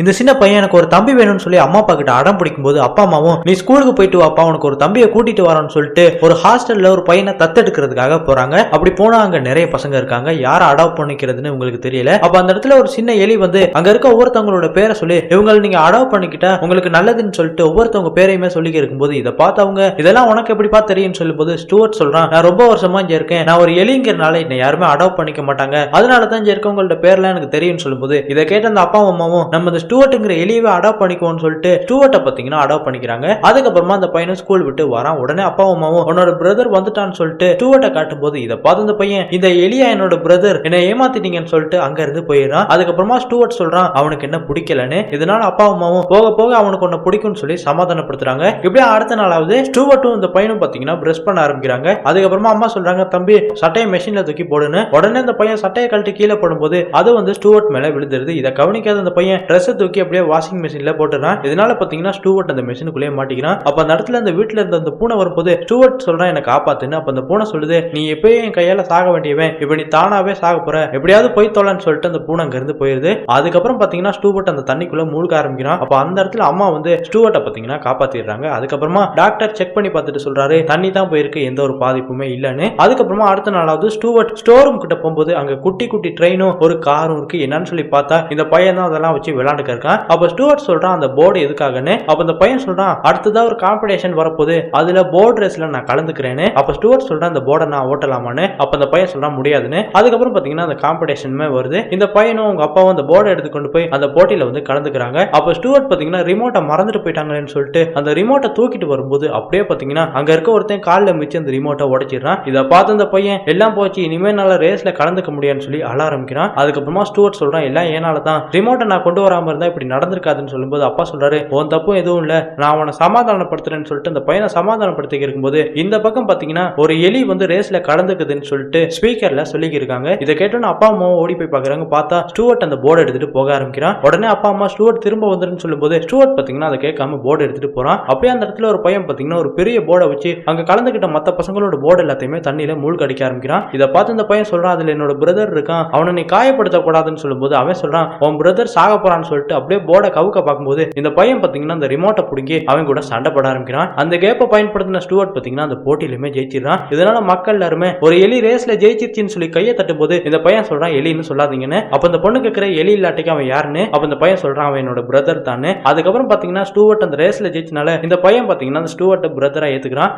இந்த சின்ன பையன் எனக்கு ஒரு தம்பி வேணும்னு சொல்லி அம்மா அப்பா கிட்ட அடம் பிடிக்கும் போது அப்பா அம்மாவும் நீ ஸ்கூலுக்கு போயிட்டு வாப்பா உனக்கு ஒரு தம்பியை கூட்டிட்டு வரோன்னு சொல்லிட்டு ஒரு ஹாஸ்டல்ல ஒரு பையனை தத்தெடுக்கிறதுக்காக போறாங்க. அப்படி போனா அங்க நிறைய பசங்க இருக்காங்க. யாரை அடாப்ட் பண்ணிக்கிறதுன்னு உங்களுக்கு தெரியல. அப்ப அந்த இடத்துல ஒரு சின்ன எலி வந்து அங்க இருக்க ஒவ்வொருத்தவங்களோட பேரை சொல்லி இவங்களை நீங்க அடாப்ட் பண்ணிக்கிட்டா உங்களுக்கு நல்லதுன்னு சொல்லிட்டு ஒவ்வொருத்தவங்க பேரையுமே சொல்லி இருக்கும்போது இதை பார்த்தவங்க இதெல்லாம் உனக்கு எப்படிப்பா தெரியும் சொல்லும் போது ஸ்டூவர்ட் சொல்றான் நான் ரொம்ப வருஷமா இங்க இருக்கேன். நான் ஒரு எலிங்கிறனால என்னை யாருமே அடாப்ட் பண்ணிக்க மாட்டாங்க. அதனாலதான் இங்க இருக்கவங்களோட பேர்லாம் எனக்கு தெரியும்னு சொல்லும்போது இதை கேட்ட அந்த அப்பா அம்மாவும் நம்ம ஸ்டூவர்ட்ங்கிற எலியவே அடாப்ட் பண்ணிக்குவோம்னு சொல்லிட்டு ஸ்டூவர்ட்டை பாத்தீங்கன்னா அடாப்ட் பண்ணிக்கிறாங்க. அதுக்கப்புறமா அந்த பையனும் ஸ்கூல் விட்டு வரான். உடனே அப்பா அம்மாவும் உன்னோட பிரதர் வந்துட்டான்னு சொல்லிட்டு ஸ்டூவர்ட்டை காட்டும் போது இதை பார்த்து அந்த பையன் இந்த எலியா என்னோட பிரதர் என்ன ஏமாத்திட்டீங்கன்னு சொல்லிட்டு அங்க இருந்து போயிடுறான். அதுக்கப்புறமா ஸ்டூவர்ட் சொல்றான் அவனுக்கு என்ன பிடிக்கலன்னு. இதனால அப்பா அம்மாவும் போக போக அவனுக்கு ஒன்னு பிடிக்கும்னு சொல்லி சமாதானப்படுத்துறாங்க. இப்படியே அடுத்த நாளாவது ஸ்டூவர்ட்டும் இந்த பையனும் பாத்தீங்கன்னா பிரஷ் பண்ண ஆரம்பிக்கிறாங்க. அதுக்கப்புறமா அம்மா சொல்றாங்க தம்பி சட்டையை மெஷின்ல தூக்கி போடுன்னு. உடனே அந்த பையன் சட்டையை கழட்டி கீழே போடும்போது அது வந்து ஸ்டூவர்ட் மேல விழுந்துருது. இதை கவனிக்காத அந்த பையன் ட்ரெஸ் தூக்கி அப்படியே வாஷிங் மெஷின்ல போட்டுறான். இதனால பாத்தீங்கன்னா ஸ்டூவர்ட் அந்த மெஷினுக்குள்ளே மாட்டிக்கிறான். அப்ப அந்த இடத்துல அந்த வீட்டுல இருந்த அந்த பூனை வரும்போது ஸ்டூவர்ட் சொல்றான் என்ன காப்பாத்துன்னு. அப்ப அந்த பூனை சொல்லுது நீ எப்பயும் என் கையால சாக வேண்டியவன், இப்ப நீ தானாவே சாக போற, எப்படியாவது போய் தொலைன்னு சொல்லிட்டு அந்த பூனை அங்க இருந்து போயிருது. அதுக்கப்புறம் பாத்தீங்கன்னா ஸ்டூவர்ட் அந்த தண்ணிக்குள்ள மூழ்க ஆரம்பிக்கிறான். அப்ப அந்த இடத்துல அம்மா வந்து ஸ்டூவர்ட்டை பாத்தீங்கன்னா காப்பாத்திடுறாங்க. அதுக்கப்புறமா டாக்டர் செக் பண்ணி பார்த்துட்டு சொல்றாரு தண்ணி தான் போயிருக்கு, எந்த ஒரு பாதிப்புமே இல்லன்னு. அதுக்கப்புறமா அடுத்த நாளாவது ஸ்டூவர்ட் ஸ்டோர் ரூம் கிட்ட போகும்போது அங்க குட்டி குட்டி ட்ரெயினும் ஒரு காரும் இருக்கு. என்னன்னு சொல்லி பார்த்தா இந்த பையன் தான் அதெல்லாம் வச்சு விளையாண்டுக்க இருக்கான். அப்ப ஸ்டூவர்ட் சொல்றான் அந்த போர்டு எதுக்காகன்னு. அப்ப அந்த பையன் சொல்றான் அடுத்ததா ஒரு காம்படிஷன் வரப்போகுது, அதுல போர்டு ரேஸ்ல நான் கலந்துக்கிறேன்னு. அப்ப ஸ்டூவர்ட் சொல்றான் அந்த போர்டை நான் ஓட்டலாமான்னு. அப்ப அந்த பையன் சொல்றான் முடியாதுன்னு. அதுக்கப்புறம் பாத்தீங்கன்னா அந்த காம்படிஷனுமே வருது. இந்த பையனும் அவங்க அப்பாவும் அந்த போர்டை எடுத்து கொண்டு போய் அந்த போட்டியில வந்து கலந்துக்கிறாங்க. அப்ப ஸ்டூவர்ட் பாத்தீங்கன்னா ரிமோட்டை மறந்துட்டு போயிட்டாங்கன்னு சொல்லிட்டு அந்த ரிமோட்டை தூக்கிட்டு வரும்போது அப்படியே பாத்தீங்கன்னா அங்க இருக்க ஒருத்தன் காலில் மிச்சு அந்த ரிமோட்டை உடைச்சிடறான். இதை பார்த்து அந்த பையன் எல்லாம் போச்சு இனிமே நல்ல ரேஸ்ல கலந்துக்க முடியாதுன்னு சொல்லி அழ ஆரம்பிக்கிறான். அதுக்கப்புறமா ஸ்டூவர்ட் சொல்றான் எல்லாம் ஏனால தான், ரிமோட்டை நான் கொண்டு வராம இருந்தா இப்படி நடந்திருக்காதுன்னு சொல்லும்போது அப்பா சொல்றாரு உன் தப்பும் எதுவும் இல்ல, நான் அவனை சமாதானப்படுத்துறேன்னு சொல்லிட்டு அந்த பையனை சமாதானப்படுத்தி இருக்கும்போது இந்த பக்கம் பாத்தீங்கன்னா ஒரு எலி வந்து ரேஸ்ல கலந்துக்குதுன்னு சொல்லிட்டு ஸ்பீக்கர்ல சொல்லி இருக்காங்க. இதை கேட்டோன்னு அப்பா அம்மாவும் ஓடி போய் பாக்குறாங்க. பார்த்தா ஸ்டூவர்ட் அந்த போர்டு எடுத்துட்டு போக ஆரம்பிக்கிறான். உடனே அப்பா அம்மா ஸ்டூவர்ட் திரும்ப வந்துருன்னு சொல்லும்போது ஸ்டூவர்ட் பாத்தீங்கன்னா அதை கேட்காம போர்டு எடுத்துட்டு போறான். அப்படியே அந்த இடத்துல ஒரு பையன் பாத்தீங்கன்னா ஒரு பெரிய போர்டை வச்சு அங்க கலந்துகிட்ட மத்த பசங்களோட போர்டு எல்லாத்தையுமே தண்ணியில மூழ்க அடிக்க ஆரம்பிக்கிறான். இதை பார்த்து இந்த பையன் சொல்றான் அதுல என்னோட பிரதர் இருக்கான், அவனை நீ காயப்படுத்த கூடாதுன்னு சொல்லும்போது அவன் சொல்றான் உன் பிரதர் சாக போறான்னு சொல்லிட்டு அப்படியே போர்டை கவுக்க பார்க்கும்போது இந்த பையன் பாத்தீங்கன்னா அந்த ரிமோட்டை புடுங்கி அவன் கூட சண்டை போட ஆரம்பிக்கிறான். அந்த கேப்பை பயன்படுத்தின ஸ்டூவர்ட் பாத்தீங்கன்னா அந்த போட்டியிலுமே ஜெயிச்சிடறான். இதனால மக்கள் எல்லாருமே ஒரு எலி ரேஸ்ல ஜெயிச்சிருச்சுன்னு சொல்லி கையை தட்டும் போது இந்த பையன் சொல்றான் எலின்னு சொல்லாதீங்கன்னு. அப்ப இந்த பொண்ணு கேட்கிற எலி இல்லாட்டிக்கு அவன் யாருன்னு. அப்ப இந்த பையன் சொல்றான் அவன் என்னோட பிரதர் தானே. அதுக்கப்புறம் பாத்தீங்கன்னா ஸ்டூவர்ட் அந்த ரேஸ்ல ஜெயிச்சனால இந்த பையன் பாத்தீங்கன்னா அந்த ஸ்டூவர்ட் பிரதரா ஏத்துக்கிறான்.